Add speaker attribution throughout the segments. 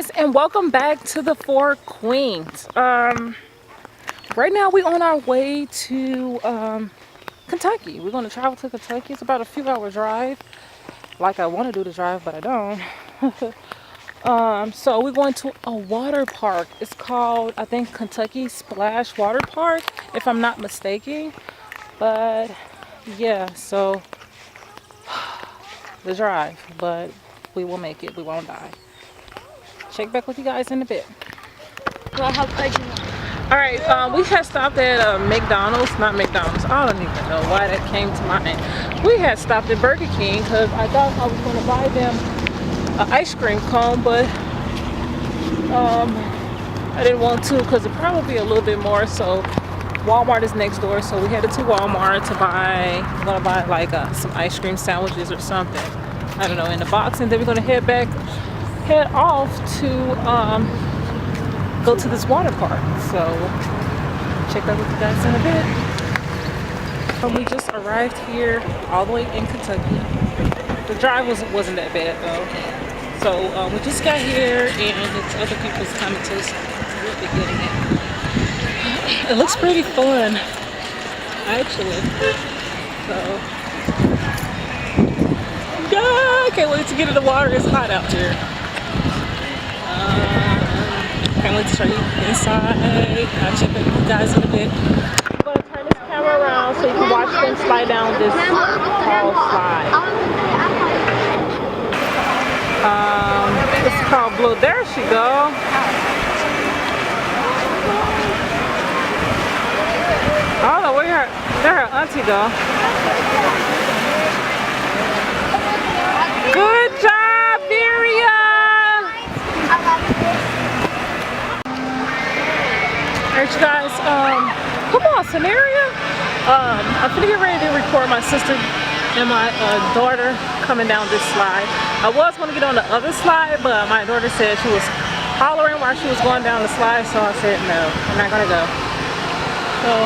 Speaker 1: guys, and welcome back to the Four Queens. Right now we're on our way to Kentucky. We're going to travel to Kentucky. It's about a few hour drive. Like I want to do the drive, but I don't. So we're going to a water park. It's called, I think, Kentucky Splash WaterPark, if I'm not mistaken. But yeah, so the drive, but we will make it. We won't die. Check back with you guys in a bit. Alright, we had stopped at McDonald's, not McDonald's. I don't even know why that came to mind. We had stopped at Burger King because I thought I was going to buy them an ice cream cone, but I didn't want to because it'd probably be a little bit more. So Walmart is next door, so we headed to Walmart to buy, I'm going to buy like some ice cream sandwiches or something, I don't know, in the box, and then we're going to head off to go to this water park. So check that with you guys in a bit. We just arrived here all the way in Kentucky. The drive wasn't that bad though. So we just got here and it's other people's coming to us. Really getting it. It looks pretty fun actually. So yeah, I can't wait to get in the water. It's hot out here. Can't wait to show you inside. I'll check with you guys in a bit. I'm going to turn this camera around so you can watch them slide down this tall slide. It's called Blue. There she go. I don't know where her auntie go. Good job, Viria. Alright you guys, come on, Scenario. I'm gonna get ready to record my sister and my daughter coming down this slide. I was gonna get on the other slide, but my daughter said she was hollering while she was going down the slide, so I said no, I'm not gonna go. So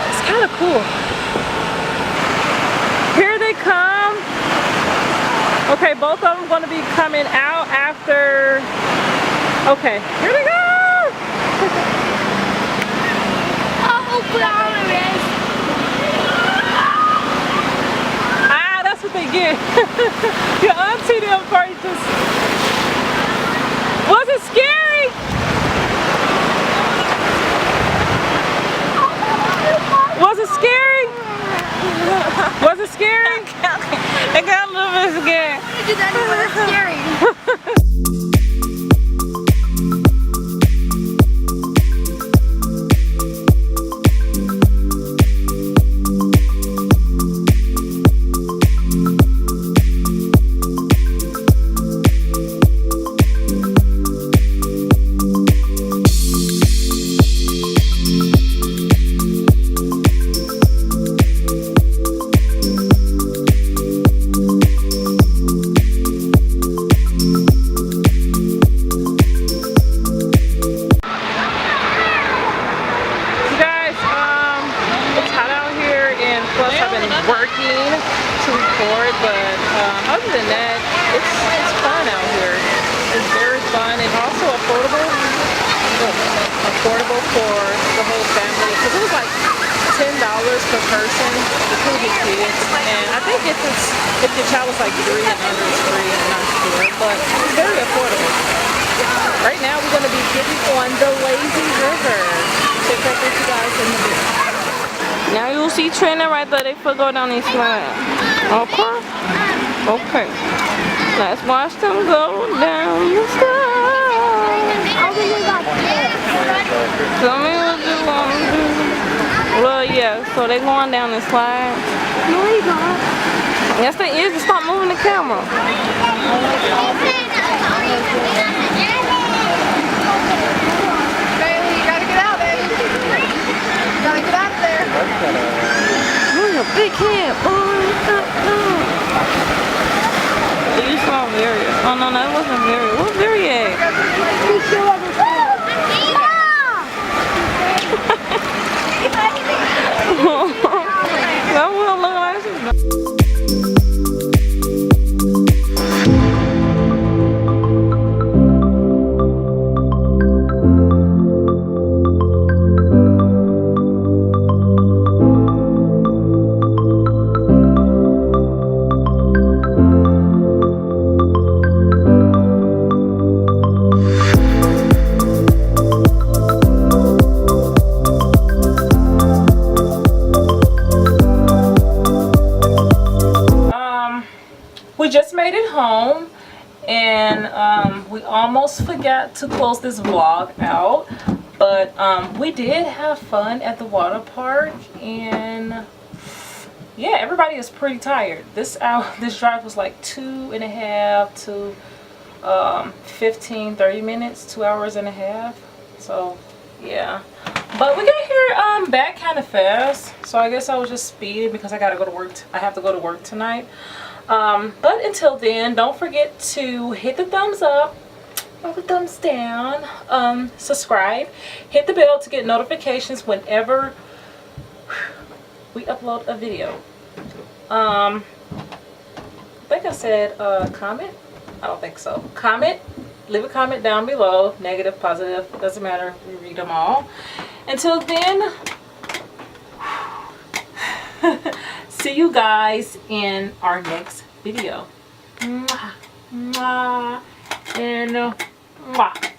Speaker 1: it's kind of cool. Here they come. Okay, both of them gonna be coming out after. Okay, here they go. That's what they get. Your auntie them probably just. Was it scary? Was it scary? Was it scary? I got a little bit scared. It's scary. Working to record, but other than that, it's fun out here. It's very fun and also affordable for the whole family, because it was like $10 per person, including kids. And I think if your child was like 3 and under, it's free. I'm not sure, but it's very affordable. Right now, we're going to be getting on the lazy river. Check back with you guys in the video.
Speaker 2: Now you'll see training right there, they foot go down these slide. Okay. Okay. Let's watch them go down the slide. Tell me what you want to do. Well, yeah, so they going down the slide.
Speaker 3: No, they don't.
Speaker 2: Yes, they is. Just stop moving the camera. You're a big head, boy. You saw Very. Oh, no, that wasn't Very. What's Very at? That will look like
Speaker 1: just made it home, and we almost forgot to close this vlog out, but we did have fun at the water park, and yeah, everybody is pretty tired. This drive was like 2.5 to 15-30 minutes, 2 hours and a half. So yeah, but we got here back kind of fast, so I guess I was just speeding because I gotta go to work. I have to go to work tonight. But until then, don't forget to hit the thumbs up or the thumbs down, subscribe, hit the bell to get notifications whenever we upload a video. I think I said comment. I don't think so. Comment, leave a comment down below, negative, positive, doesn't matter, we read them all. Until then, see you guys in our next video. Mwah, mwah, and mwah.